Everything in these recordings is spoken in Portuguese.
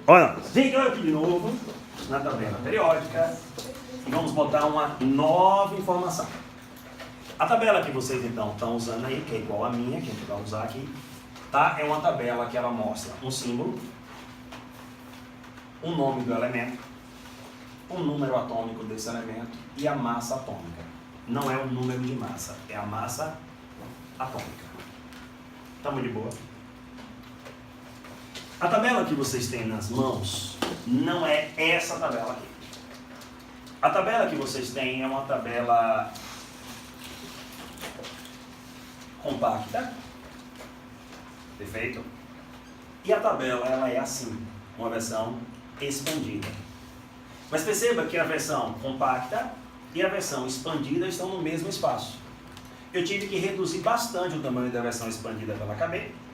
Olha, gente, olha aqui de novo, na tabela periódica, e vamos botar uma nova informação. A tabela que vocês então estão usando aí, que é igual a minha, que a gente vai usar aqui, tá? É uma tabela que ela mostra um símbolo, o nome do elemento, o número atômico desse elemento e a massa atômica. Não é o número de massa, é a massa atômica. Estamos de boa? A tabela que vocês têm nas mãos não é essa tabela aqui. A tabela que vocês têm é uma tabela compacta. Perfeito? E a tabela ela é assim, uma versão expandida. Mas perceba que a versão compacta e a versão expandida estão no mesmo espaço. Eu tive que reduzir bastante o tamanho da versão expandida pela KB.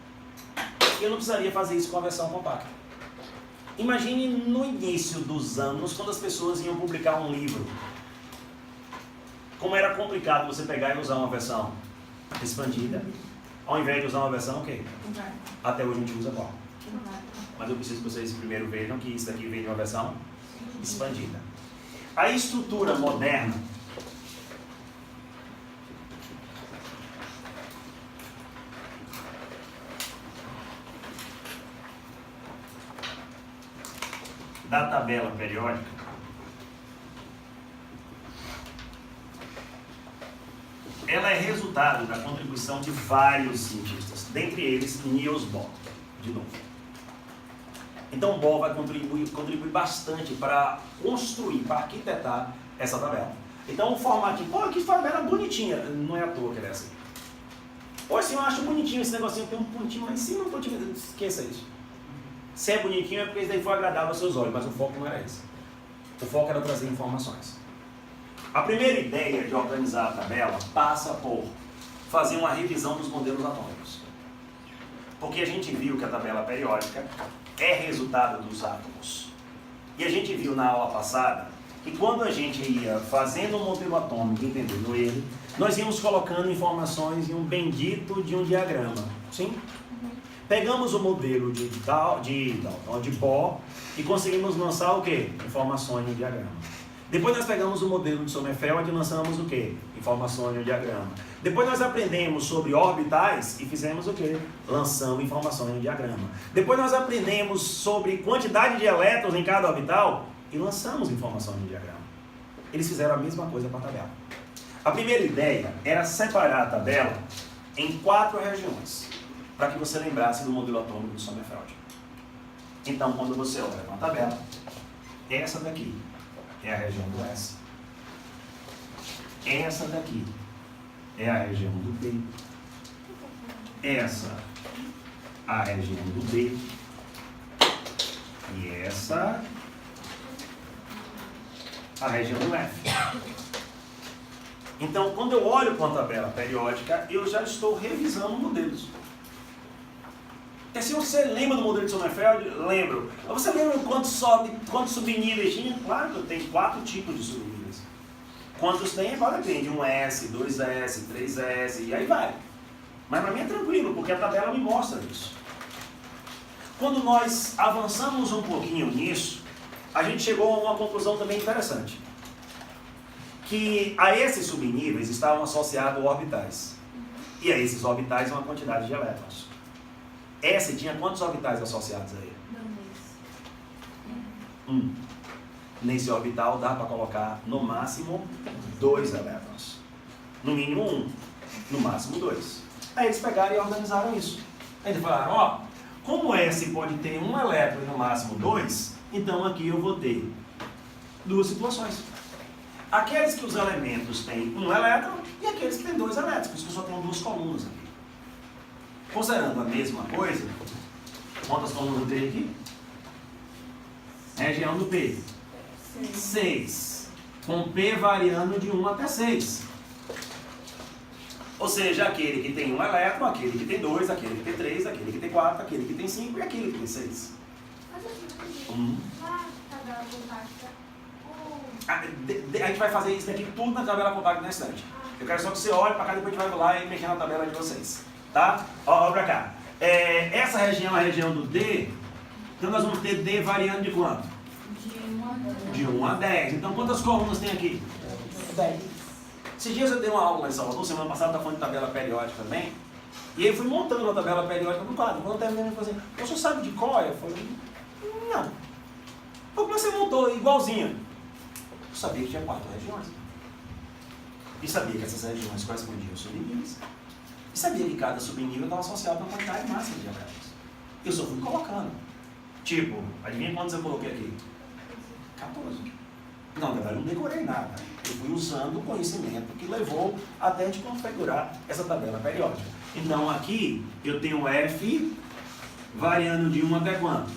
Eu não precisaria fazer isso com a versão compacta. Imagine no início dos anos, quando as pessoas iam publicar um livro. Como era complicado você pegar e usar uma versão expandida, ao invés de usar uma versão o quê? Até hoje a gente usa qual? Mas eu preciso que vocês primeiro vejam que isso daqui vem de uma versão expandida. A estrutura moderna da tabela periódica ela é resultado da contribuição de vários cientistas, dentre eles Niels Bohr, de novo. Então Bohr vai contribuir bastante para construir, para arquitetar essa tabela. Então o formatinho, pô, que tabela bonitinha, não é à toa que ela é assim. Pô, assim, eu acho bonitinho esse negocinho, tem um pontinho lá em cima, um pontinho, esqueça isso. Se é bonitinho é porque isso daí foi agradável aos seus olhos, mas o foco não era esse. O foco era trazer informações. A primeira ideia de organizar a tabela passa por fazer uma revisão dos modelos atômicos. Porque a gente viu que a tabela periódica é resultado dos átomos. E a gente viu na aula passada que quando a gente ia fazendo um modelo atômico, entendendo ele, nós íamos colocando informações em um bendito de um diagrama. Sim? Pegamos o modelo de Bohr e conseguimos lançar o quê? Informações no diagrama. Depois nós pegamos o modelo de Sommerfeld e lançamos o quê? Informações no diagrama. Depois nós aprendemos sobre orbitais e fizemos o quê? Lançamos informações no diagrama. Depois nós aprendemos sobre quantidade de elétrons em cada orbital e lançamos informações no diagrama. Eles fizeram a mesma coisa para a tabela. A primeira ideia era separar a tabela em 4 regiões, para que você lembrasse do modelo atômico de Sommerfeld. Então, quando você olha uma tabela, essa daqui é a região do S. Essa daqui é a região do B. Essa, a região do D. E essa, a região do F. Então, quando eu olho para uma tabela periódica, eu já estou revisando modelos. Porque se você lembra do modelo de Sommerfeld, lembro. Você lembra quantos subníveis tinha? Claro que eu tenho 4 tipos de subníveis. Quantos tem? Agora depende. 1S, 2S, 3S, e aí vai. Mas para mim é tranquilo, porque a tabela me mostra isso. Quando nós avançamos um pouquinho nisso, a gente chegou a uma conclusão também interessante. Que a esses subníveis estavam associados orbitais. E a esses orbitais uma quantidade de elétrons. S tinha quantos orbitais associados a ele? 1. Nesse orbital dá para colocar no máximo 2 elétrons. No mínimo 1. No máximo 2. Aí eles pegaram e organizaram isso. Aí eles falaram, ó, como S pode ter 1 elétron e no máximo 2, então aqui eu vou ter 2 situações. Aqueles que os elementos têm 1 elétron e aqueles que têm 2 elétrons, por isso que eu só tenho 2 colunas aqui. Considerando a mesma coisa, quantas colunas tem aqui? Região do P. 6. Com P variando de 1 até 6. Ou seja, aquele que tem 1 elétron, aquele que tem 2, aquele que tem 3, aquele que tem 4, aquele que tem 5 e aquele que tem 6. A gente vai fazer isso daqui tudo na tabela compacta na estante. Eu quero só que você olhe para cá e depois a gente vai lá e mexer na tabela de vocês. Tá? Olha pra cá. Essa região é a região do D, Então nós vamos ter D variando de quanto? De 1 a 10. Então quantas colunas tem aqui? 10. Esses dias eu dei uma aula lá em Salvador, semana passada, falando de tabela periódica também. E aí eu fui montando a tabela periódica do quadro. Quando eu terminei, eu falei assim, o senhor sabe de cor? Eu falei, não. Por que você montou igualzinha? Eu sabia que tinha 4 regiões. E sabia que essas regiões correspondiam aos subníveis. E sabia que cada subnível estava associado a uma quantidade máxima de diagramas. Eu só fui colocando. Tipo, adivinha quantos eu coloquei aqui? 14. Não, na verdade, eu não decorei nada. Eu fui usando o conhecimento que levou até de configurar essa tabela periódica. Então, aqui, eu tenho F variando de 1 até quanto?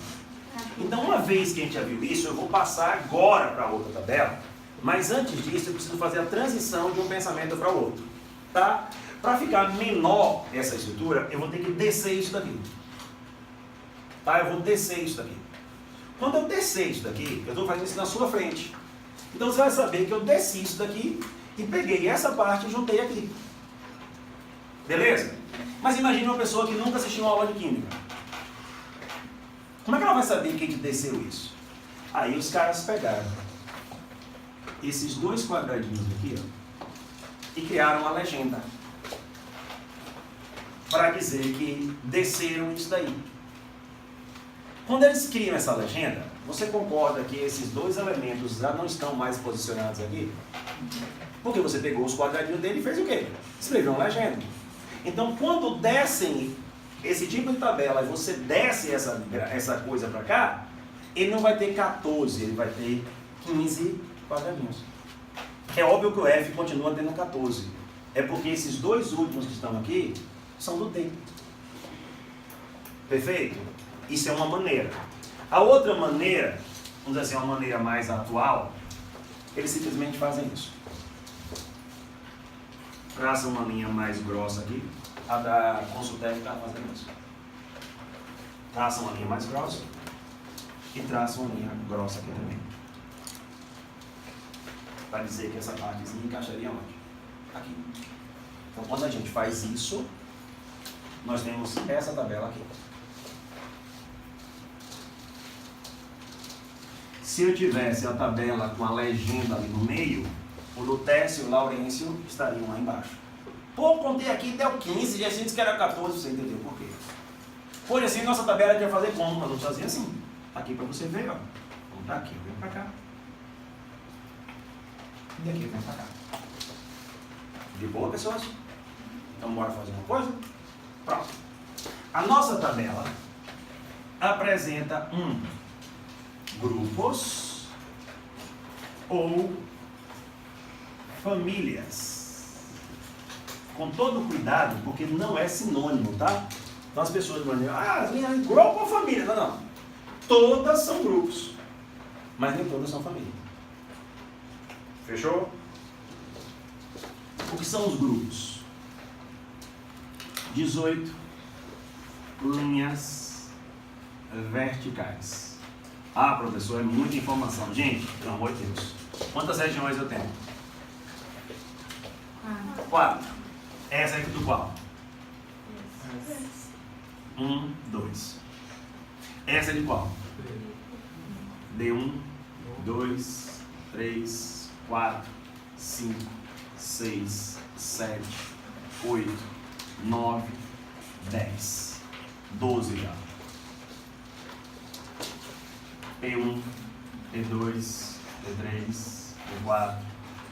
Então, uma vez que a gente já viu isso, eu vou passar agora para outra tabela. Mas antes disso, eu preciso fazer a transição de um pensamento para o outro. Tá? Para ficar menor essa estrutura, eu vou ter que descer isso daqui. Tá? Eu vou descer isso daqui. Quando eu descer isso daqui, eu estou fazendo isso na sua frente. Então você vai saber que eu desci isso daqui e peguei essa parte e juntei aqui. Beleza? Mas imagine uma pessoa que nunca assistiu uma aula de química. Como é que ela vai saber que a gente desceu isso? Aí os caras pegaram esses 2 quadradinhos aqui, ó, e criaram uma legenda para dizer que desceram isso daí. Quando eles criam essa legenda, você concorda que esses 2 elementos já não estão mais posicionados aqui? Porque você pegou os quadradinhos dele e fez o quê? Escreveu uma legenda. Então, quando descem esse tipo de tabela e você desce essa coisa para cá, ele não vai ter 14, ele vai ter 15 quadradinhos. É óbvio que o F continua tendo 14. É porque esses 2 últimos que estão aqui são do T. Perfeito? Isso é uma maneira. A outra maneira, vamos dizer assim, uma maneira mais atual, eles simplesmente fazem isso. Traça uma linha mais grossa aqui. A da Consultec está fazendo isso. Traça uma linha mais grossa e traça uma linha grossa aqui também. Para dizer que essa partezinha encaixaria onde? Aqui. Então, quando a gente faz isso, nós temos essa tabela aqui. Se eu tivesse a tabela com a legenda ali no meio, o Lutécio e o Laurêncio estariam lá embaixo. Pô, contei aqui, deu 15, já disse que era 14, você entendeu por quê? Por assim, nossa tabela ia fazer como? Nós vamos fazer assim. Aqui para você ver, ó. Vamos daqui, vem para cá. E daqui, vem para cá. De boa, pessoas? Então, bora fazer uma coisa? Pronto. A nossa tabela apresenta grupos ou famílias. Com todo cuidado, porque não é sinônimo, tá? Então as pessoas vão dizer, grupo ou família? Não, não. Todas são grupos, mas nem todas são família. Fechou? O que são os grupos? 18 linhas verticais. Ah, professor, é muita informação. Gente, pelo amor de Deus. Quantas regiões eu tenho? 4. Essa aqui do qual? 1, 2. Essa é de qual? D1, 2, 3, 4, 5, 6, 7, 8, 9, 10. 12 já. P1, P2, P3, P4,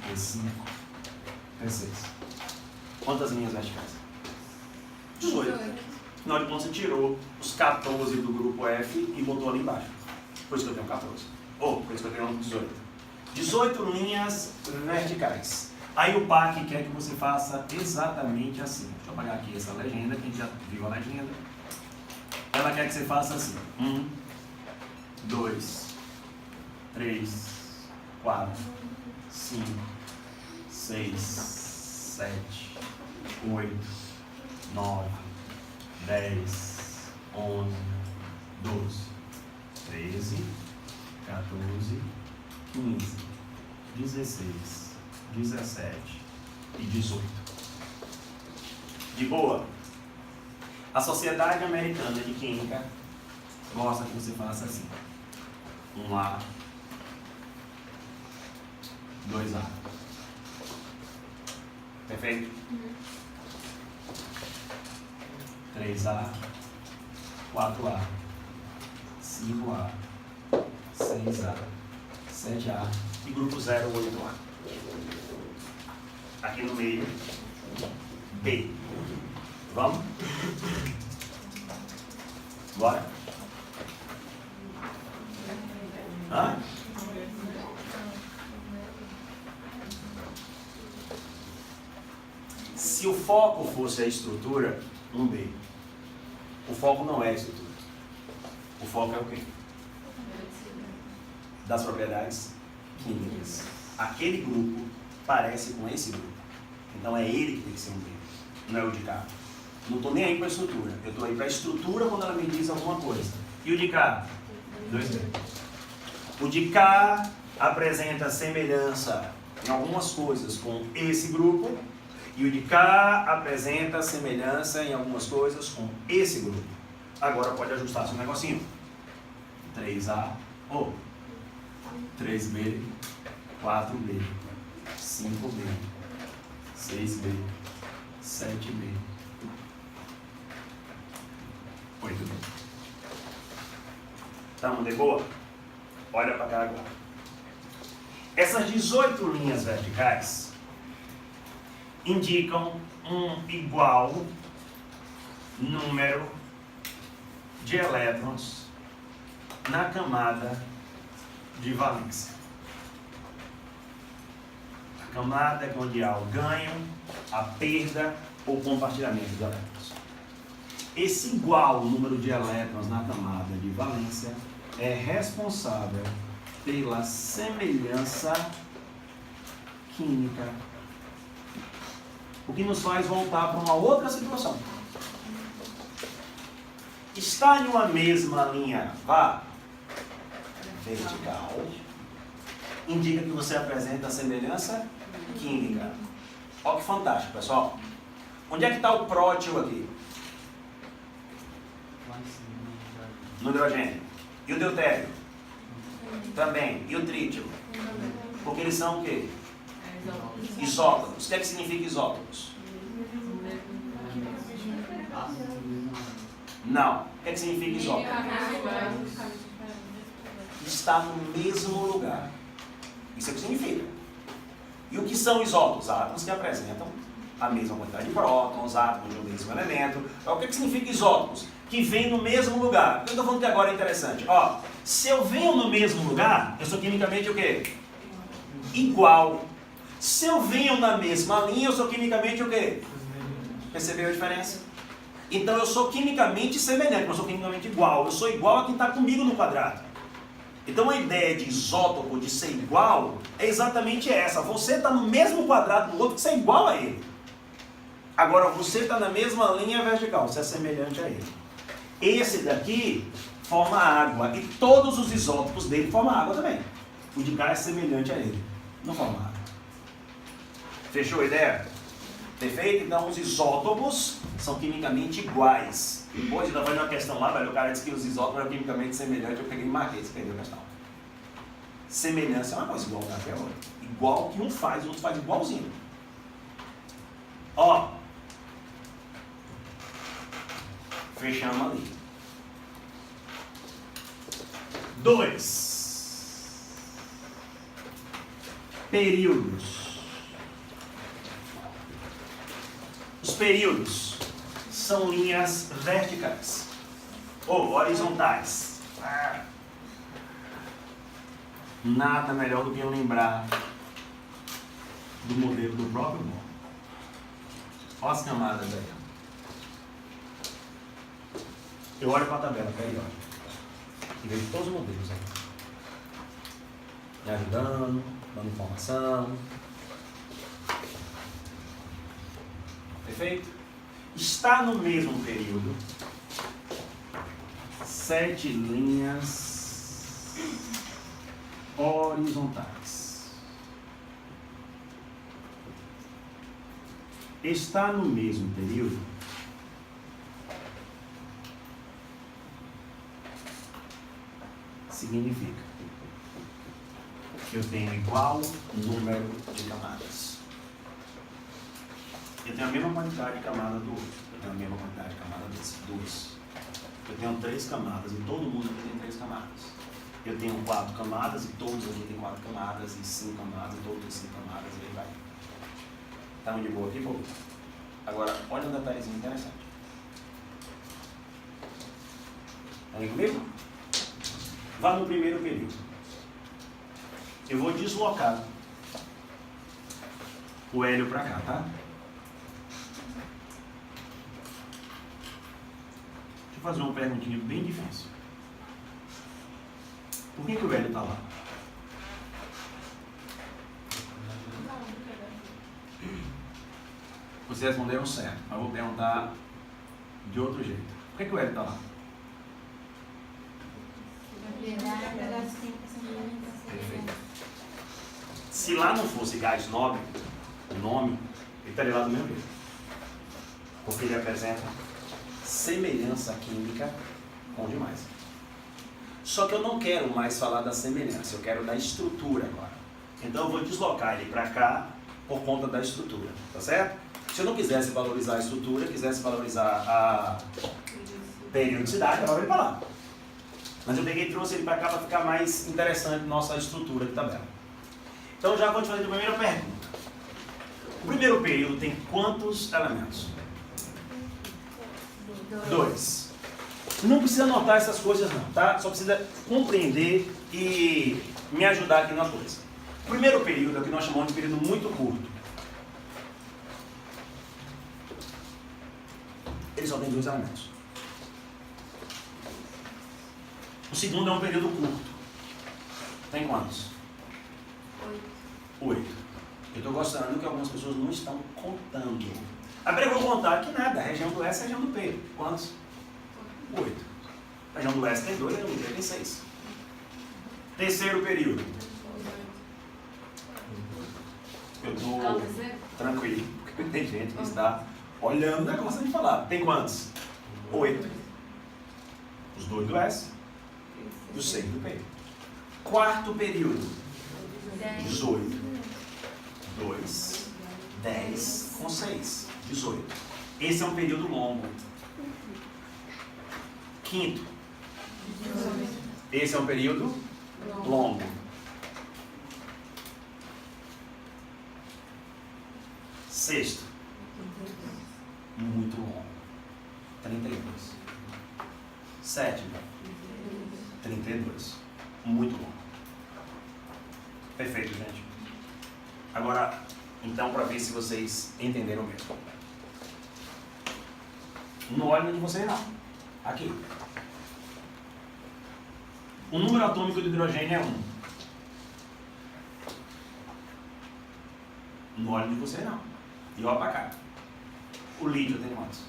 P5, P6. Quantas linhas verticais? 18. Afinal de contas, você tirou os 14 do grupo F e botou ali embaixo. Por isso que eu tenho 14. Ou, por isso que eu tenho 18. 18 linhas verticais. Aí o PAC quer que você faça exatamente assim. Deixa eu apagar aqui essa legenda, que a gente já viu a legenda. Ela quer que você faça assim. 1, 2, 3, 4, 5, 6, 7, 8, 9, 10, 11, 12, 13, 14, 15, 16, 17 e 18. De boa? A Sociedade Americana de Química gosta que você faça assim. 1A, 2A. Perfeito? 3A, 4A, 5A, 6A, 7A e grupo 0, 8A. Aqui no meio, B. Vamos? Bora? Hã? Se o foco fosse a estrutura, 1B. O foco não é a estrutura. O foco é o quê? Das propriedades químicas. Aquele grupo parece com esse grupo. Então é ele que tem que ser um B, não é o de cá. Não estou nem aí para a estrutura. Eu estou aí para a estrutura quando ela me diz alguma coisa. E o de cá? 2B. O de cá apresenta semelhança em algumas coisas com esse grupo. E o de cá apresenta semelhança em algumas coisas com esse grupo. Agora pode ajustar seu negocinho. 3A, ou 3B, 4B, 5B, 6B, 7B, 8B. Estamos de boa? Olha para cá agora. Essas 18 linhas verticais indicam um igual número de elétrons na camada de valência. A camada é onde há o ganho, a perda ou compartilhamento de elétrons. Esse igual número de elétrons na camada de valência é responsável pela semelhança química, o que nos faz voltar para uma outra situação. Está em uma mesma linha vertical, indica que você apresenta semelhança química. Olha que fantástico, pessoal. Onde é que está o prótil aqui? No hidrogênio. E o deutério? Também. E o trítio? Porque eles são o quê? Isótopos. O que é que significa isótopos? Não. O que é que significa isótopo? Está no mesmo lugar. Isso é o que significa. E o que são isótopos? Átomos que apresentam a mesma quantidade de prótons, átomos de um mesmo elemento. O que significa isótopos? Que vem no mesmo lugar. O que eu estou falando que agora é interessante. Ó, se eu venho no mesmo lugar, eu sou quimicamente o quê? Igual. Se eu venho na mesma linha, eu sou quimicamente o quê? Percebeu a diferença? Então eu sou quimicamente semelhante, eu sou quimicamente igual. Eu sou igual a quem está comigo no quadrado. Então a ideia de isótopo, de ser igual, é exatamente essa. Você está no mesmo quadrado do outro que você é igual a ele. Agora você está na mesma linha vertical, você é semelhante a ele. Esse daqui forma água e todos os isótopos dele formam água também. O de cá é semelhante a ele, não forma água. Fechou a ideia? Perfeito? Então os isótopos são quimicamente iguais. Depois ainda vai uma questão lá, velho, o cara disse que os isótopos eram quimicamente semelhantes, eu peguei e marquei, você perdeu a questão. Semelhança é uma coisa igual a qualquer outra. Igual que um faz, o outro faz igualzinho. Ó. Fechamos ali. 2. Períodos. Os períodos são linhas verticais ou horizontais. Nada melhor do que eu lembrar do modelo do próprio Bohr. Olha as camadas aí. Eu olho para a tabela periódica e vejo todos os modelos aí. Me ajudando, dando informação. Perfeito? Está no mesmo período 7 linhas horizontais. Está no mesmo período significa que eu tenho igual número de camadas. Eu tenho a mesma quantidade de camada do outro. Eu tenho a mesma quantidade de camada desse, 2. Eu tenho 3 camadas e todo mundo aqui tem 3 camadas. Eu tenho 4 camadas e todos aqui têm 4 camadas, e 5 camadas, e todos têm 5 camadas, e aí vai. Tá de boa aqui, povo? Agora, olha um detalhezinho interessante. Tá aí comigo? Vá no primeiro período. Eu vou deslocar o hélio para cá, tá? Deixa eu fazer uma perguntinha bem difícil. Por que o hélio está lá? Vocês responderam certo, mas vou perguntar de outro jeito. Por que o hélio está lá? Perfeito. Se lá não fosse gás nobre, o nome, ele estaria lá do mesmo jeito. Porque ele apresenta semelhança química com demais. Só que eu não quero mais falar da semelhança, eu quero da estrutura agora. Então eu vou deslocar ele para cá por conta da estrutura, tá certo? Se eu não quisesse valorizar a estrutura, quisesse valorizar a periodicidade, eu vou ele para lá. Mas eu peguei e trouxe ele para cá para ficar mais interessante nossa estrutura de tabela. Então já vou te fazer a primeira pergunta. O primeiro período tem quantos elementos? 2. Não precisa anotar essas coisas não, tá? Só precisa compreender e me ajudar aqui na coisa. O primeiro período é o que nós chamamos de período muito curto. Ele só tem 2 elementos. O segundo é um período curto. Tem quantos? 8. Eu estou gostando que algumas pessoas não estão contando. Agora eu vou contar que nada, a região do S e a região do P. Quantos? 8. A região do S tem 2, a região do P tem 6. Terceiro período. Eu estou tranquilo, porque tem gente que está olhando o negócio de falar. Tem quantos? 8. Os 2 do S e os 6 do P. Quarto período. 18. 2, 10 com 6. 18. Esse é um período longo. Quinto. Esse é um período longo. Sexto. Muito longo. 32. Sétimo. 32. Muito longo. Perfeito, gente. Agora, então, para ver se vocês entenderam mesmo. Não olhem de vocês não. Aqui. O número atômico de hidrogênio é 1. Não olhem de vocês não. E olha para cá. O lítio tem quantos?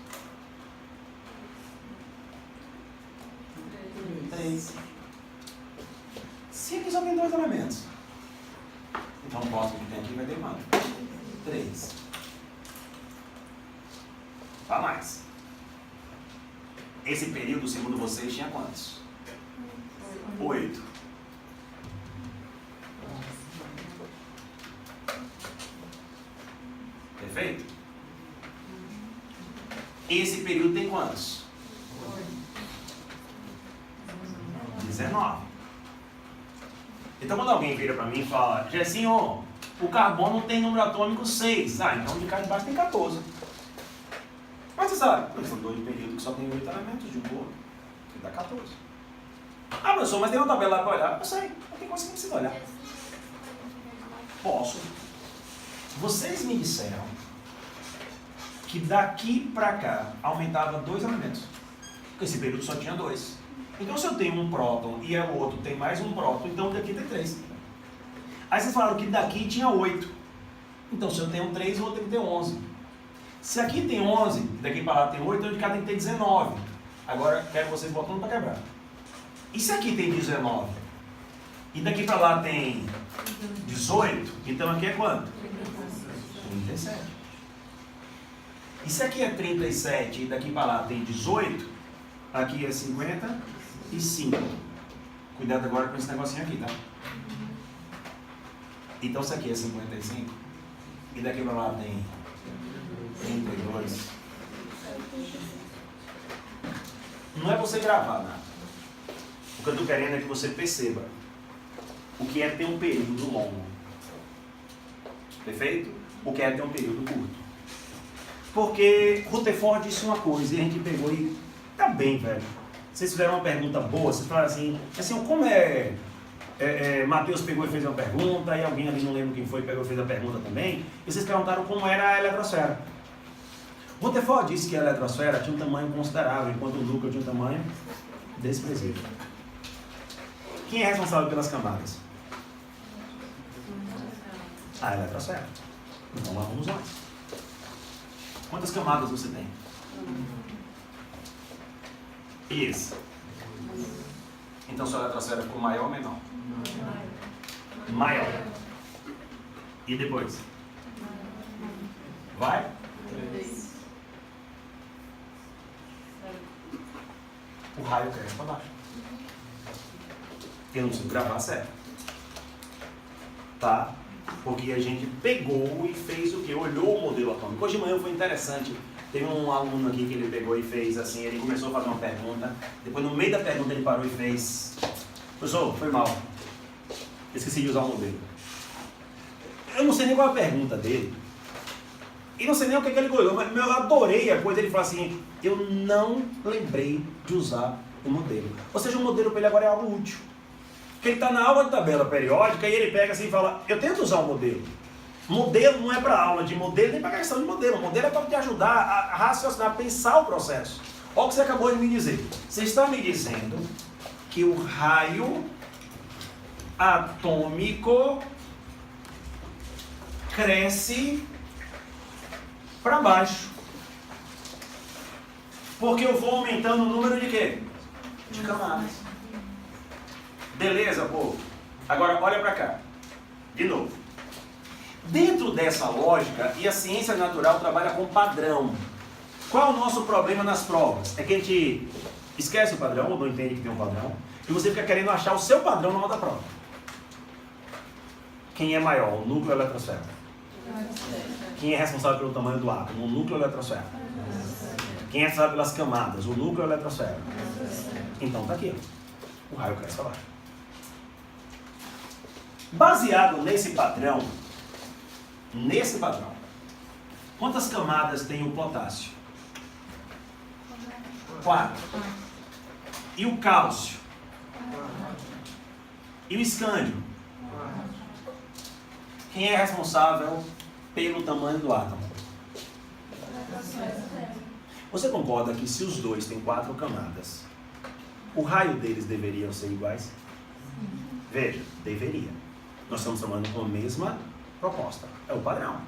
3. Se aqui só tem 2 elementos. Então o próximo que tem aqui vai ter quanto? 3. Para mais. Esse período, segundo vocês, tinha quantos? 8. Perfeito? Esse período tem quantos? 19. Então quando alguém vira para mim e fala, Gessinho, o carbono tem número atômico 6. Ah, então de cá de baixo tem 14. Mas você sabe, são 2 períodos que só tem 8 elementos de um bolo, que dá 14. Ah, professor, mas tem uma tabela lá para olhar? Eu sei, não tem coisa que não precisa olhar. Posso. Vocês me disseram que daqui para cá aumentava 2 elementos. Porque esse período só tinha 2. Então se eu tenho um próton e o outro tem mais um próton, então daqui tem 3. Aí vocês falaram que daqui tinha 8. Então se eu tenho 3, o outro tem que ter 11. Se aqui tem 11, e daqui para lá tem 8, então de cá tem que ter 19. Agora quero vocês botando para quebrar. E se aqui tem 19? E daqui para lá tem 18? Então aqui é quanto? 37. E se aqui é 37 e daqui para lá tem 18, aqui é 55. Cuidado agora com esse negocinho aqui, tá? Então isso aqui é 55. E daqui para lá tem 32. Não é você gravar nada. O que eu estou querendo é que você perceba o que é ter um período longo. Perfeito? O que é ter um período curto. Porque Rutherford disse uma coisa e a gente pegou e tá bem, velho. Vocês fizeram uma pergunta boa, vocês falaram assim como Mateus pegou e fez uma pergunta, e alguém ali, não lembro quem foi, pegou e fez a pergunta também, e vocês perguntaram como era a eletrosfera. Rutherford disse que a eletrosfera tinha um tamanho considerável, enquanto o núcleo tinha um tamanho desprezível. Quem é responsável pelas camadas? A eletrosfera. Então lá vamos nós. Quantas camadas você tem? Isso. Então sua eletrosfera ficou maior ou menor? Maior. E depois? Vai? O raio cresce para baixo. Eu não preciso gravar certo. Tá? Porque a gente pegou e fez o quê? Olhou o modelo atômico. Hoje de manhã foi interessante. Teve um aluno aqui que ele pegou e fez assim, ele começou a fazer uma pergunta. Depois no meio da pergunta ele parou e fez: professor, foi mal. Esqueci de usar o modelo. Eu não sei nem qual é a pergunta dele. E não sei nem o que ele olhou, mas eu adorei a coisa. Ele falou assim: eu não lembrei de usar o modelo. Ou seja, o modelo para ele agora é algo útil. Porque ele está na aula de tabela periódica e ele pega assim e fala: eu tento usar o modelo. Modelo não é para aula de modelo, nem para questão de modelo. O modelo é para te ajudar a raciocinar, a pensar o processo. Olha o que você acabou de me dizer. Você está me dizendo que o raio atômico cresce para baixo. Porque eu vou aumentando o número de quê? De camadas. Beleza, povo? Agora olha para cá. De novo. Dentro dessa lógica, e a ciência natural trabalha com padrão. Qual é o nosso problema nas provas? É que a gente esquece o padrão, ou não entende que tem um padrão, e você fica querendo achar o seu padrão na outra prova. Quem é maior, o núcleo ou a eletrosfera? Quem é responsável pelo tamanho do átomo, o núcleo ou a eletrosfera? Quem é responsável pelas camadas, o núcleo ou a eletrosfera? Então tá aqui, ó. O raio cresce para baixo. Baseado nesse padrão, quantas camadas tem o potássio? 4. E o cálcio? E o escândio? Quem é responsável pelo tamanho do átomo? Você concorda que se os dois têm 4 camadas, o raio deles deveriam ser iguais? Veja, deveria. Nós estamos trabalhando com a mesma proposta. É o padrão.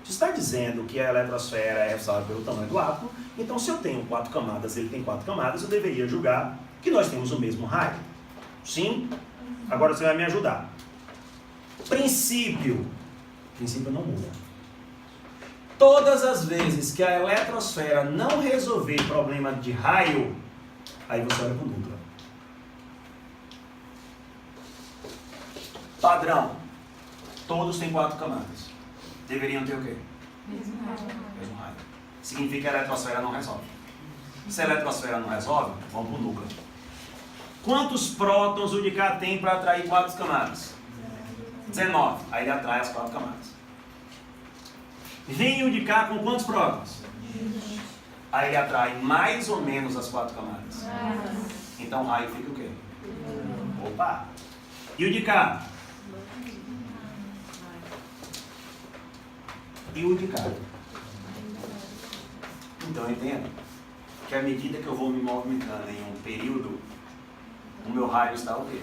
Se está dizendo que a eletrosfera é responsável pelo tamanho do átomo, então se eu tenho 4 camadas, ele tem 4 camadas, eu deveria julgar que nós temos o mesmo raio. Sim? Agora você vai me ajudar. Princípio não muda. Todas as vezes que a eletrosfera não resolver problema de raio, aí você olha para o núcleo. Padrão. Todos têm 4 camadas. Deveriam ter o quê? Mesmo raio. Significa que a eletrosfera não resolve. Se a eletrosfera não resolve, vamos para o núcleo. Quantos prótons o de cá tem para atrair 4 camadas? 19. Aí ele atrai as 4 camadas. Vem o de cá com quantos prótons? Aí ele atrai mais ou menos as 4 camadas. Então o raio fica o quê? Opa! E o de cá? E o de cá. Então eu entendo que à medida que eu vou me movimentando em um período, o meu raio está o quê?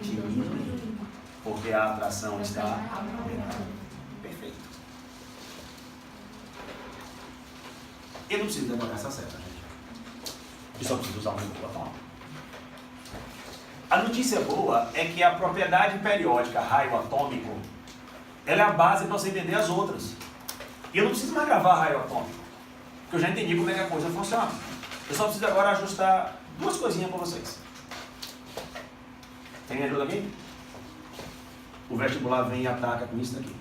Diminuindo. Porque a atração está aumentando. Perfeito. Eu não preciso demorar essa seta, gente. Eu só preciso usar um microfone. A notícia boa é que a propriedade periódica raio atômico, ela é a base para você entender as outras. E eu não preciso mais gravar raio atômico, porque eu já entendi como é que a coisa funciona. Eu só preciso agora ajustar 2 coisinhas para vocês. Tem ajuda aqui? O vestibular vem e ataca com isso daqui.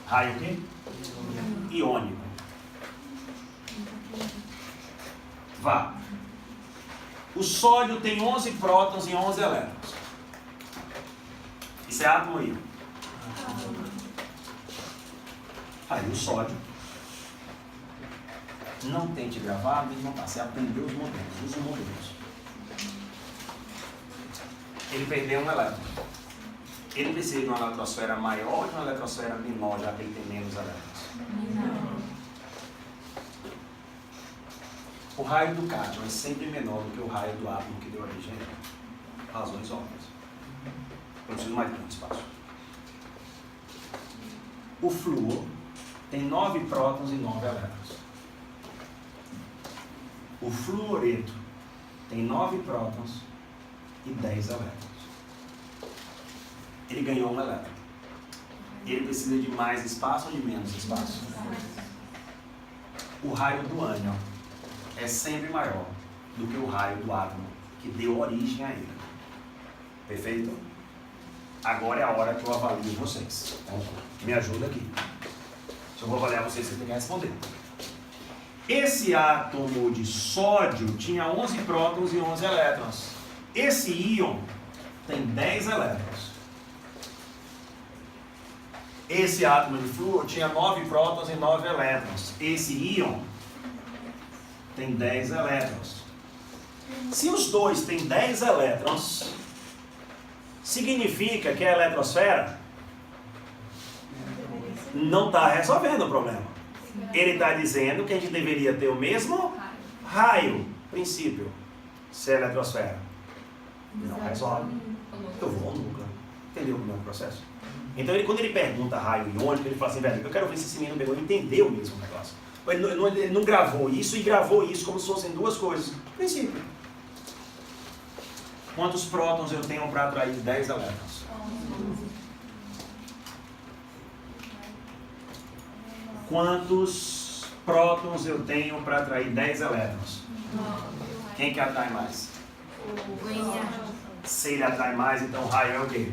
Raio o quê? Iônico. Vá. O sódio tem 11 prótons e 11 elétrons. Isso é átomo aí. Aí o sódio. Não tente gravar, nem notar. Você aprendeu os modelos. Usa os modelos. Ele perdeu um elétron. Ele precisa de uma eletrosfera maior ou de uma eletrosfera menor, já que ele tem menos elétrons? O raio do cátion é sempre menor do que o raio do átomo que deu origem a ele. Razões óbvias. Eu preciso mais de espaço. O flúor tem 9 prótons e 9 elétrons. O fluoreto tem 9 prótons e 10 elétrons. Ele ganhou um elétron. Ele precisa de mais espaço ou de menos espaço? O raio do ânion é sempre maior do que o raio do átomo que deu origem a ele. Perfeito? Agora é a hora que eu avalio vocês. Então, me ajuda aqui. Se eu vou avaliar vocês, vocês têm que responder. Esse átomo de sódio tinha 11 prótons e 11 elétrons. Esse íon tem 10 elétrons. Esse átomo de flúor tinha 9 prótons e 9 elétrons. Esse íon tem 10 elétrons. Se os dois têm 10 elétrons, significa que a eletrosfera não está resolvendo o problema. Ele está dizendo que a gente deveria ter o mesmo raio, princípio, se a eletrosfera não resolve. Eu vou ao núcleo. Entendeu o meu processo? Então, quando ele pergunta raio iônico, ele fala assim, velho, eu quero ver se esse menino pegou e entendeu mesmo o negócio. Ele não gravou isso e gravou isso como se fossem duas coisas. Princípio. Quantos prótons eu tenho para atrair 10 elétrons? Quantos prótons eu tenho para atrair 10 elétrons? Quem que atrai mais? Se ele atrai mais, então o raio é o quê?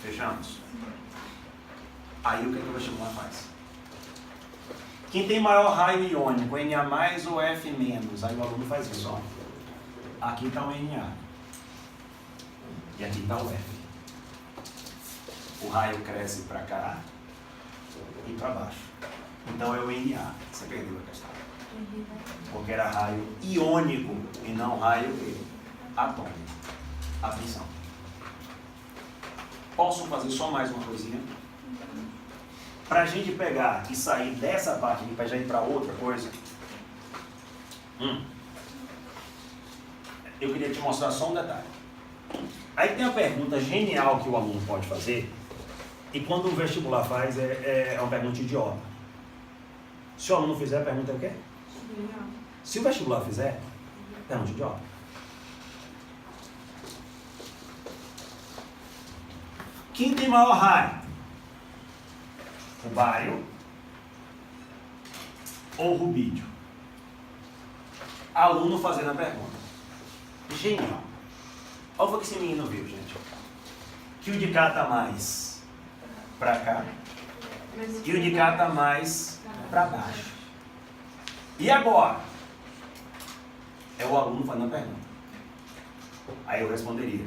Fechamos? Aí o que o vestibular faz? Quem tem maior raio iônico, Na ou F-? Aí o aluno faz isso, ó. Aqui está o Na. E aqui está o F. O raio cresce para cá e para baixo. Então é o Na. Você perdeu a questão. Porque era raio iônico e não raio atômico. Atenção. Posso fazer só mais uma coisinha? Para a gente pegar e sair dessa parte aqui para já ir para outra coisa. Eu queria te mostrar só um detalhe. Aí tem uma pergunta genial que o aluno pode fazer. E quando o vestibular faz, é uma pergunta idiota. Se o aluno fizer, a pergunta é o quê? Se o vestibular fizer, pergunta idiota. Quem tem maior raio? O bário ou o rubídio? Aluno fazendo a pergunta. Genial. Olha o que esse menino viu, gente. Que o de cá está mais para cá e o de cá está mais para baixo. E agora? É o aluno fazendo a pergunta. Aí eu responderia.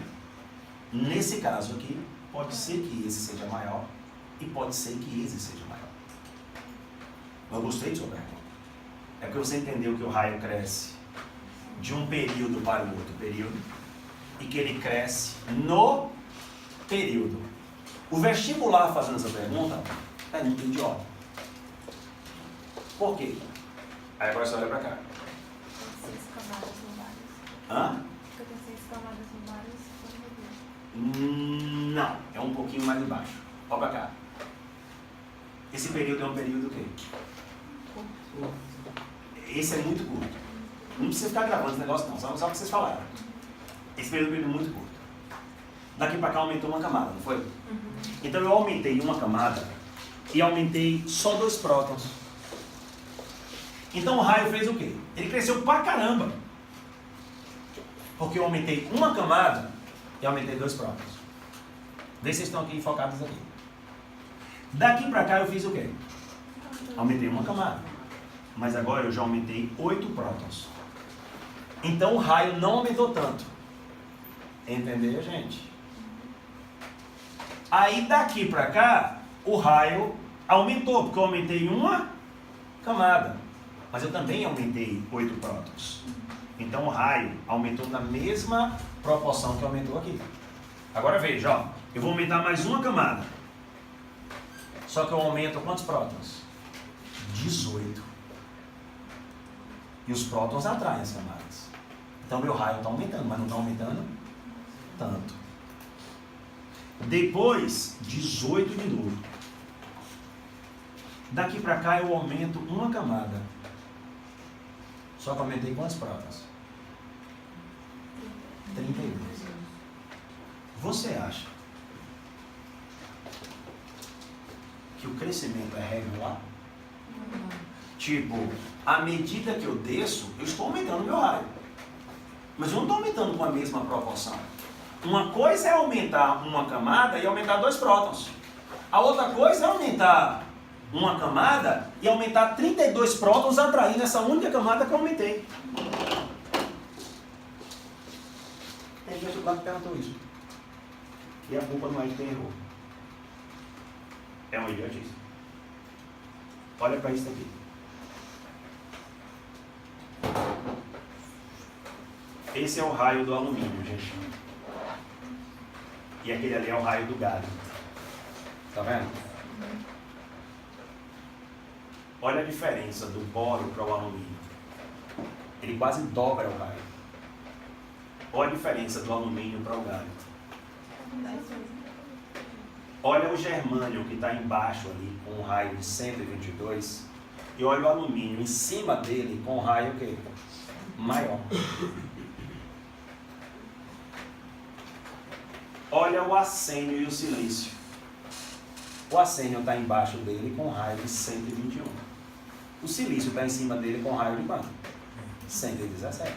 Nesse caso aqui, pode ser que esse seja maior e pode ser que esse seja maior. Eu gostei de sua pergunta. É porque você entendeu que o raio cresce de um período para o outro período e que ele cresce no período. O vestibular fazendo essa pergunta é muito idiota. Por quê? Aí agora você olha para cá. 6 camadas lunares. Hã? Porque tem 6 camadas lunares. Não, é um pouquinho mais embaixo. Olha para cá. Esse período é um período o quê? Esse é muito curto. Não precisa ficar gravando esse negócio não, só o que vocês falaram. Esse período é um período muito curto. Daqui para cá aumentou uma camada, não foi? Então eu aumentei uma camada e aumentei só 2 prótons. Então o raio fez o quê? Ele cresceu pra caramba. Porque eu aumentei uma camada e aumentei 2 prótons. Vê se vocês estão aqui focados aqui. Daqui pra cá eu fiz o quê? Aumentei uma camada. Mas agora eu já aumentei 8 prótons. Então o raio não aumentou tanto. Entendeu, gente? Aí daqui pra cá, o raio aumentou, porque eu aumentei uma camada. Mas eu também aumentei 8 prótons. Então o raio aumentou na mesma proporção que aumentou aqui. Agora veja, ó, eu vou aumentar mais uma camada. Só que eu aumento quantos prótons? 18. E os prótons atraem as camadas. Então meu raio está aumentando, mas não está aumentando tanto. Depois, 18 de novo. Daqui para cá eu aumento uma camada. Só que aumentei quantos prótons? 32. Você acha que o crescimento é regular? Tipo, à medida que eu desço, eu estou aumentando meu raio. Mas eu não estou aumentando com a mesma proporção. Uma coisa é aumentar uma camada e aumentar 2 prótons. A outra coisa é aumentar uma camada e aumentar 32 prótons atraindo essa única camada que eu aumentei. Tem gente lá que perguntou isso. E a culpa não é de quem errou. É uma idiotice. Olha para isso aqui. Esse é o raio do alumínio, gente. E aquele ali é o raio do galho. Tá vendo? Olha a diferença do boro para o alumínio. Ele quase dobra o raio. Olha a diferença do alumínio para o galho. Olha o germânio que está embaixo ali com um raio de 122. E olha o alumínio em cima dele com um raio o quê? Maior. Olha o arsênio e o silício. O arsênio está embaixo dele com um raio de 121. O silício está em cima dele com um raio de quanto? 117.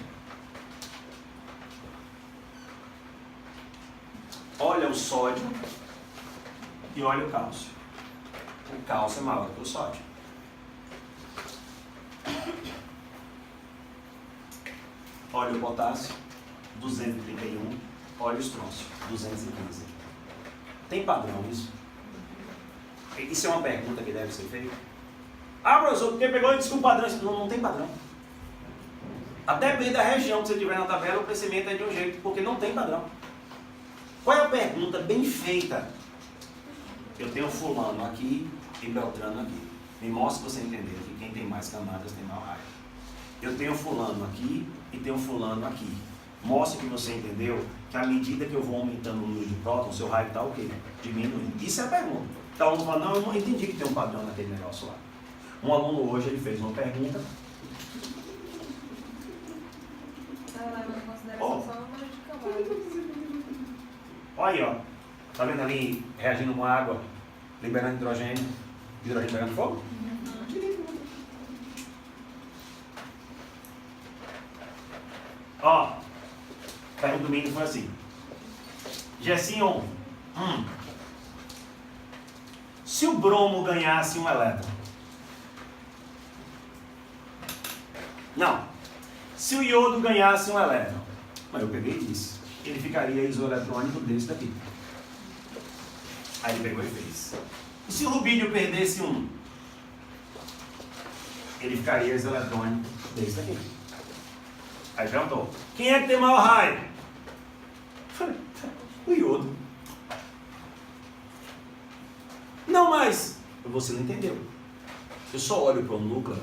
Olha o sódio e olha o cálcio. O cálcio é maior que o sódio. Olha o potássio, 231. Olha o estrôncio, 215. Tem padrão isso? Isso é uma pergunta que deve ser feita. Ah, professor, porque pegou e disse que o padrão... Não tem padrão. Até depende da região que você tiver na tabela, o crescimento é de um jeito, porque não tem padrão. Qual é a pergunta bem feita? Eu tenho fulano aqui e Beltrano aqui. Me mostra se você entender que quem tem mais camadas tem maior raio. Eu tenho fulano aqui e tenho fulano aqui. Mostre que você entendeu que à medida que eu vou aumentando o número de prótons, seu raio está o quê? Diminuindo. Isso é a pergunta. Então, um fala, não, eu não entendi que tem um padrão naquele negócio lá. Um aluno hoje, ele fez uma pergunta. Ela leva em consideração só o número de camadas. Olha aí, ó. Tá vendo ali reagindo com água, liberando hidrogênio pegando fogo? Ó, a pergunta do menino foi assim. Gessinho, se o bromo ganhasse um elétron? Não. Se o iodo ganhasse um elétron? Mas eu peguei e disse. Ele ficaria isoeletrônico desse daqui. Aí ele pegou e fez. E se o rubídio perdesse um? Ele ficaria isoeletrônico desse daqui. Aí perguntou, quem é que tem maior raio? Falei, o iodo. Não, mas você não entendeu. Eu só olho para o núcleo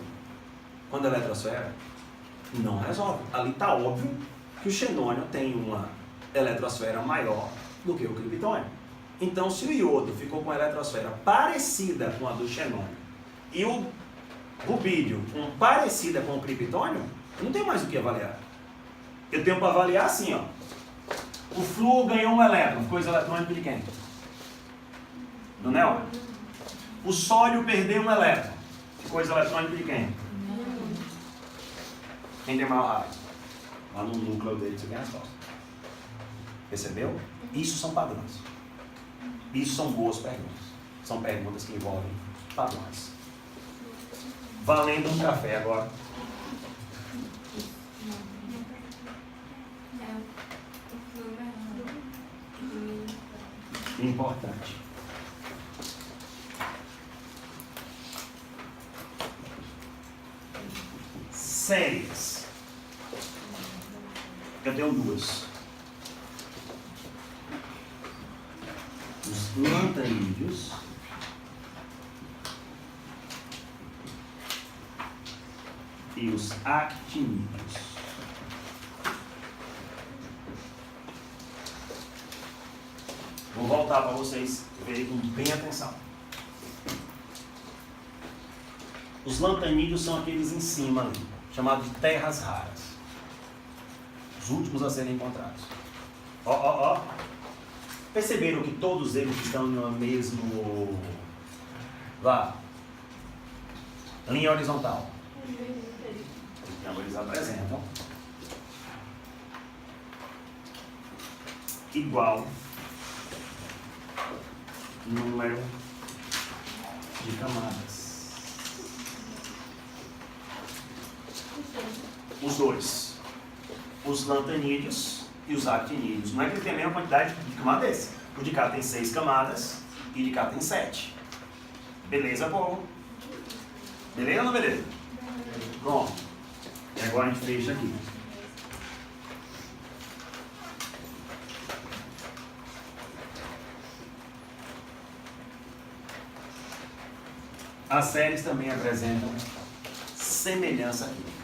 quando a eletrosfera não resolve. Ali está óbvio que o xenônio tem uma eletrosfera maior do que o criptônio. Então, se o iodo ficou com a eletrosfera parecida com a do xenônio e o rubídio parecida com o criptônio, não tem mais o que avaliar. Eu tenho para avaliar assim, ó. O flúor ganhou um elétron, ficou eletrônico de quem? Do néon. O sódio perdeu um elétron, ficou eletrônico de quem? Quem tem maior raio? Lá no núcleo dele você tem a resposta. Percebeu? Isso são padrões. Isso são boas perguntas. São perguntas que envolvem padrões. Valendo um café agora. Importante. Séries. Eu tenho duas. Os lantanídeos e os actinídeos. Vou voltar para vocês verem com bem atenção. Os lantanídeos são aqueles em cima ali, chamados de terras raras. Os últimos a serem encontrados. Ó. Perceberam que todos eles estão no mesmo... Lá. Linha horizontal. Então eles apresentam igual número de camadas. Os dois. Os lantanídeos e os actinídeos. Não é que ele tem a mesma quantidade de camadas desse. O de cá tem 6 camadas e de cá tem 7. Beleza, povo? Beleza ou não beleza? Pronto. E agora a gente fecha aqui. As séries também apresentam semelhança química.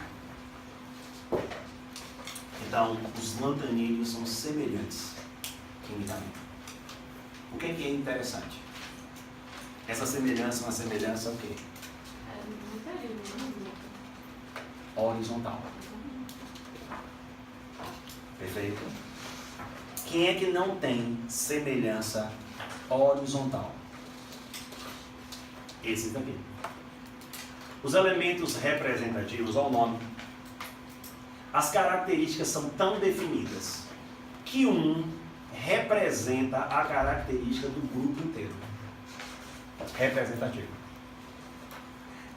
Então, os lantanídeos são semelhantes quimicamente. O que é interessante? Essa semelhança é uma semelhança o quê? Horizontal. Perfeito? Quem é que não tem semelhança horizontal? Esses daqui. Os elementos representativos ao nome. As características são tão definidas que um representa a característica do grupo inteiro. Representativo.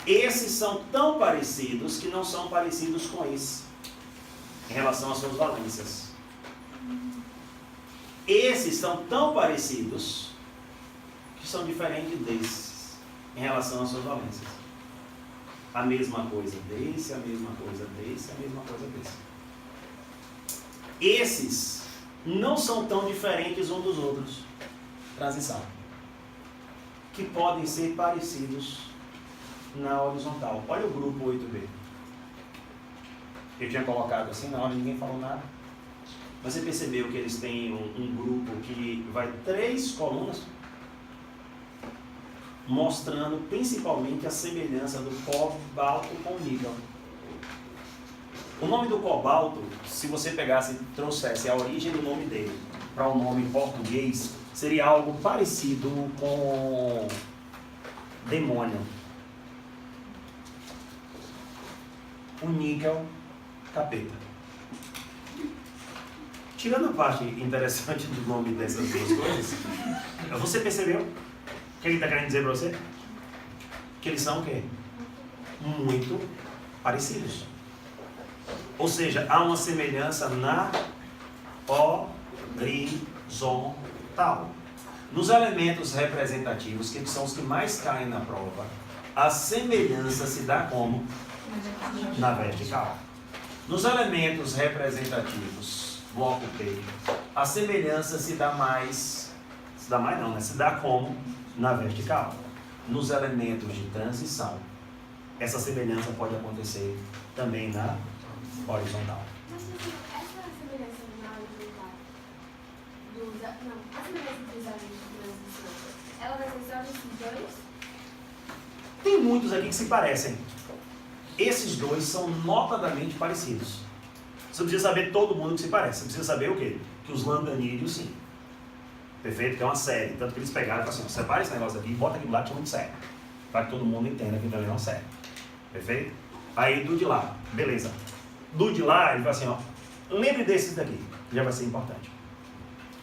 Esses são tão parecidos que não são parecidos com esse, em relação às suas valências. Esses são tão parecidos que são diferentes desses, em relação às suas valências. A mesma coisa desse, a mesma coisa desse, a mesma coisa desse. Esses não são tão diferentes uns dos outros. Transição. Que podem ser parecidos na horizontal. Olha o grupo 8B. Eu tinha colocado assim, na hora ninguém falou nada. Mas você percebeu que eles têm um grupo que vai 3 colunas, mostrando principalmente a semelhança do cobalto com o níquel. O nome do cobalto, se você pegasse e trouxesse a origem do nome dele para um nome em português, seria algo parecido com demônio. O níquel, capeta. Tirando a parte interessante do nome dessas duas coisas, você percebeu o que ele está querendo dizer para você? Que eles são o quê? Muito parecidos. Ou seja, há uma semelhança na horizontal. Nos elementos representativos, que são os que mais caem na prova, a semelhança se dá como? Na vertical. Nos elementos representativos, bloco P, a semelhança se dá como? Na vertical. Nos elementos de transição, essa semelhança pode acontecer também na horizontal. Mas essa semelhança na horizontal, a semelhança dos elementos de transição, ela vai ser só nesses dois? Tem muitos aqui que se parecem. Esses dois são notadamente parecidos. Você precisa saber todo mundo que se parece. Você precisa saber o quê? Que os lantanídeos, sim. Perfeito? Que é uma série. Tanto que eles pegaram e falaram assim, separa esse negócio aqui e bota aqui do lado, chama de série. Para que todo mundo entenda que também é uma série. Perfeito? Aí do de lá. Beleza. do de lá, ele fala assim, ó, lembre desses daqui, já vai ser importante.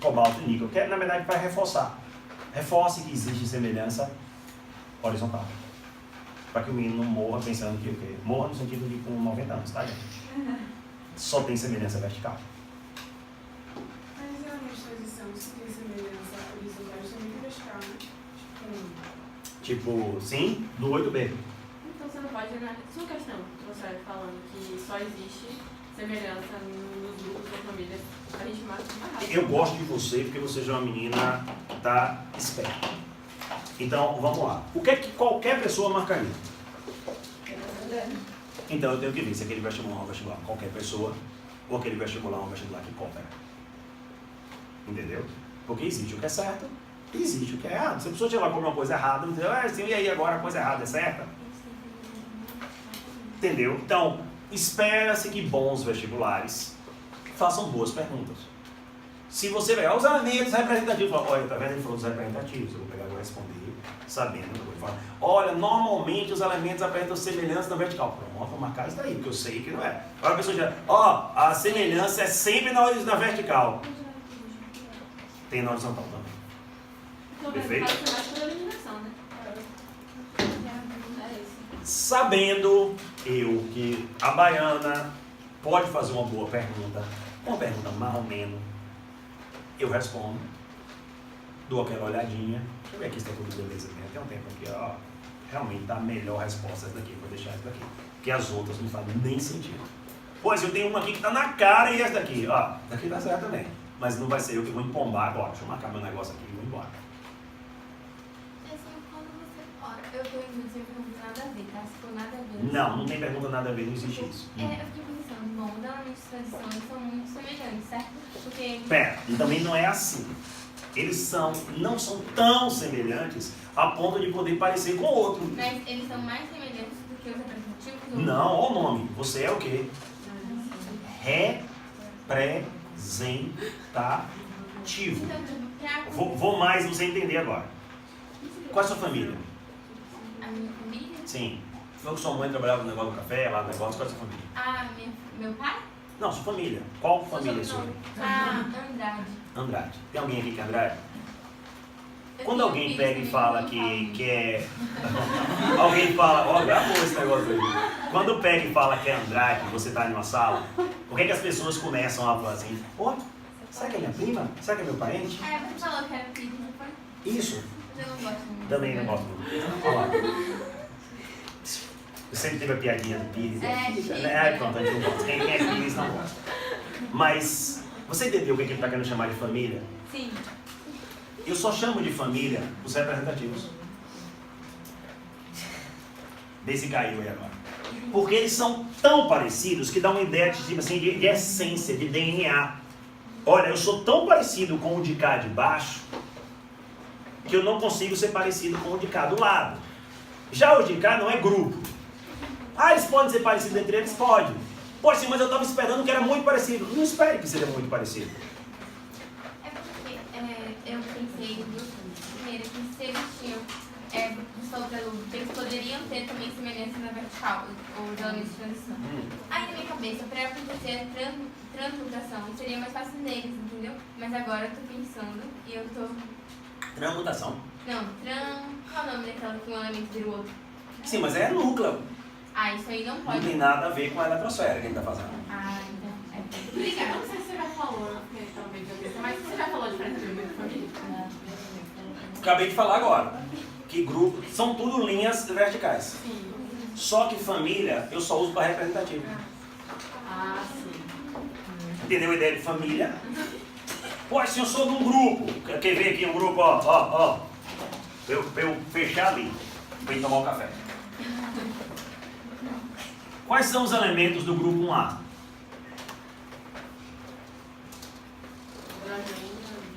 Cobalto e níquel, que na verdade vai reforçar. Reforce que existe semelhança horizontal. Para que o menino não morra pensando que o quê? Morra no sentido de com 90 anos, tá, gente? Só tem semelhança vertical. Mas geralmente nós dissemos que tem semelhança horizontal justamente vertical, né? Tipo, sim, do 8B. Então você não pode, né? Sua questão, que você vai falando que só existe semelhança nos grupos da família, a gente mata mais rápido. Eu gosto de você porque você já é uma menina que está esperta. Então, vamos lá. O que é que qualquer pessoa marcaria? Então, eu tenho que ver se aquele vestibular é um vestibular qualquer pessoa ou aquele vestibular é um vestibular que coopera. Entendeu? Porque existe o que é certo e existe o que é errado. Se a pessoa chegar com uma coisa errada, não entendeu? Assim, e aí agora a coisa errada é certa? Entendeu? Então, espera-se que bons vestibulares façam boas perguntas. Se você pegar os elementos representativos, olha, tá vendo? Ele falou dos representativos, eu vou pegar e vou responder sabendo. Eu vou falar, olha, normalmente os elementos apresentam semelhança na vertical. Pronto, vou marcar isso daí, porque eu sei que não é. Agora a pessoa diz, ó, a semelhança é sempre na vertical. Tem na horizontal também. Então, Perfeito? pode ser mais por eliminação, né? É isso. Sabendo eu que a baiana pode fazer uma boa pergunta, uma pergunta mais ou menos, eu respondo, dou aquela olhadinha, deixa eu ver aqui se está tudo beleza mesmo, tem um tempo aqui, ó, realmente tá a melhor resposta essa daqui, vou deixar essa daqui, porque as outras não fazem nem sentido. Pois eu tenho uma aqui que tá na cara e essa daqui, ó, daqui tá certo também, mas não vai ser eu que vou empombar agora, deixa eu marcar meu negócio aqui e vou embora. Assim, quando você. Ó, eu tô indo sem pergunta nada a ver, tá? Se for nada a ver. Não tem pergunta nada a ver, não existe isso. Eu fiquei pensando, bom, os elementos de transição eles são muito semelhantes, certo? Porque. Pera, e também não é assim. Eles não são tão semelhantes a ponto de poder parecer com o outro. Mas eles são mais semelhantes do que os representativos? ou Não, olha o nome. Você é o quê? Representativo. Então, pra. Vou mais você entender agora. Qual é a sua família? A minha família? Sim. Foi que sua mãe trabalhava no negócio do café, lá no negócio, qual é a sua família? Meu pai? Não, sua família. Qual família é sua? Andrade. Andrade. Tem alguém aqui que é Andrade? Eu Quando tenho alguém filhos pega e também, fala não que é. Alguém fala, ó, gravou esse negócio aí. Quando pega e fala que é Andrade, você tá em uma sala, o que é que as pessoas começam a falar assim? Ó, será que é minha prima? Será que é meu parente? Você falou que era filho, não foi? Isso. Mas eu não gosto muito. Também não gosto muito. Olha lá. Eu sempre tive a piadinha do Pires. Pronto, a gente não gosta. Quem é Pires não gosta. Mas, você entendeu o que ele está querendo chamar de família? Sim. Eu só chamo de família os representativos. Desse caiu aí agora. Porque eles são tão parecidos que dá uma ideia de, tipo assim, de essência, de DNA. Olha, eu sou tão parecido com o de cá de baixo que eu não consigo ser parecido com o de cá do lado. Já o de cá não é grupo. Ah, eles podem ser parecidos entre eles? Pode. Pode sim, mas eu estava esperando que era muito parecido. Não espere que seja muito parecido. É porque eu pensei em duas coisas. Primeiro, que se eles tinham eles poderiam ter também semelhança na vertical, os elementos de transição. Aí na minha cabeça, para acontecer a transmutação, seria mais fácil neles, entendeu? Mas agora eu tô pensando e eu tô... Transmutação. Não, qual é o nome daquela que um elemento vira o outro? Sim, mas é núcleo. Isso aí não Não pode. tem nada a ver com a eletrosfera que ele está fazendo. Então. Obrigada, não sei se você já falou, porque talvez eu disse, mas você já falou de diferença de grupo de família? Acabei de falar agora. Que grupo, são tudo linhas verticais. Sim. Só que família eu só uso para representativo. Sim. Entendeu a ideia de família? Pô, se eu sou de um grupo, quer ver aqui um grupo, ó. Pra eu fechar ali, pra ir tomar um café. Quais são os elementos do grupo 1A? Hidrogênio,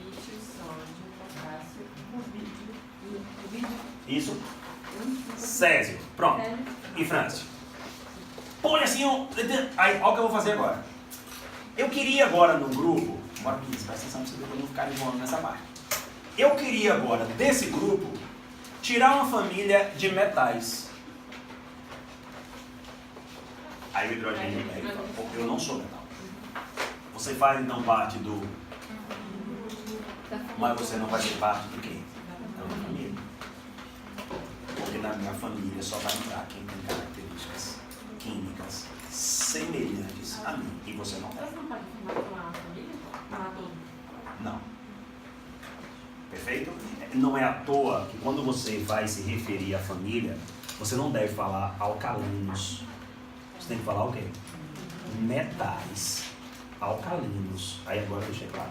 lítio, sódio, potássio, vídeo. Isso? Césio. Pronto. E Frâncio. Põe assim, aí, olha o que eu vou fazer agora. Eu queria agora no grupo, bora aqui, presta atenção pra você não ficar voando nessa parte. Eu queria agora, desse grupo, tirar uma família de metais. Aí o hidrogênio pega, eu não sou metal. Você faz então parte do... Mas você não vai ser parte do quê? Da minha família. Porque na minha família só vai entrar quem tem características químicas semelhantes a mim. E você não tem. Você não pode afirmar que uma família? Não é todo. Não. Perfeito? Não é à toa que quando você vai se referir à família, você não deve falar alcalinos. Você tem que falar o quê? Metais alcalinos. Aí agora deixa claro.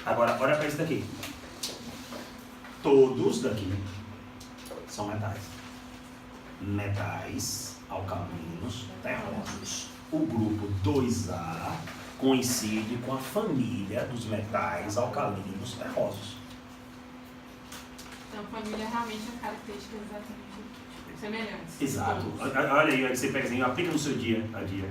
Agora, olha para isso daqui. Todos daqui são metais. Metais alcalinos terrosos. O grupo 2A coincide com a família dos metais alcalinos terrosos. Então, família realmente é característica exatamente semelhantes. Exato. Todos. Olha aí, você pega assim, aplica no seu dia a dia.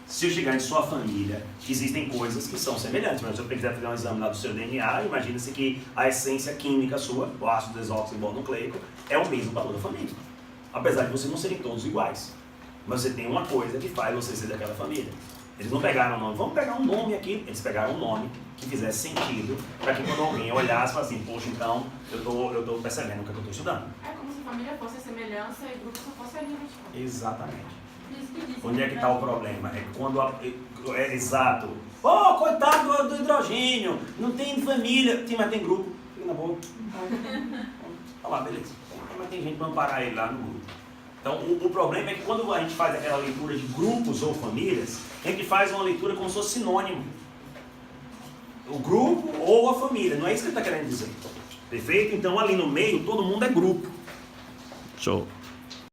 Se eu chegar em sua família, existem coisas que são semelhantes, mas se eu quiser fazer um exame lá do seu DNA, imagina-se que a essência química sua, o ácido desoxirribonucleico, é o mesmo valor da família. Apesar de vocês não serem todos iguais. Mas você tem uma coisa que faz você ser daquela família. Eles não pegaram o nome, vamos pegar um nome aqui. Eles pegaram um nome que fizesse sentido, para que quando alguém olhasse, falasse assim, poxa, então eu estou percebendo o que eu estou estudando. É como se família fosse a semelhança e grupo só fosse a língua. Exatamente. Isso que disse. Onde é que está o problema? É quando é exato. Oh, coitado do hidrogênio, não tem família. Sim, mas tem grupo. Fica na boa. Olha lá, beleza. Mas tem gente para amparar ele lá no grupo. Então, o problema é que quando a gente faz aquela leitura de grupos ou famílias, a gente faz uma leitura como se fosse sinônimo. O grupo ou a família. Não é isso que ele está querendo dizer. Perfeito? Então, ali no meio, todo mundo é grupo. Show.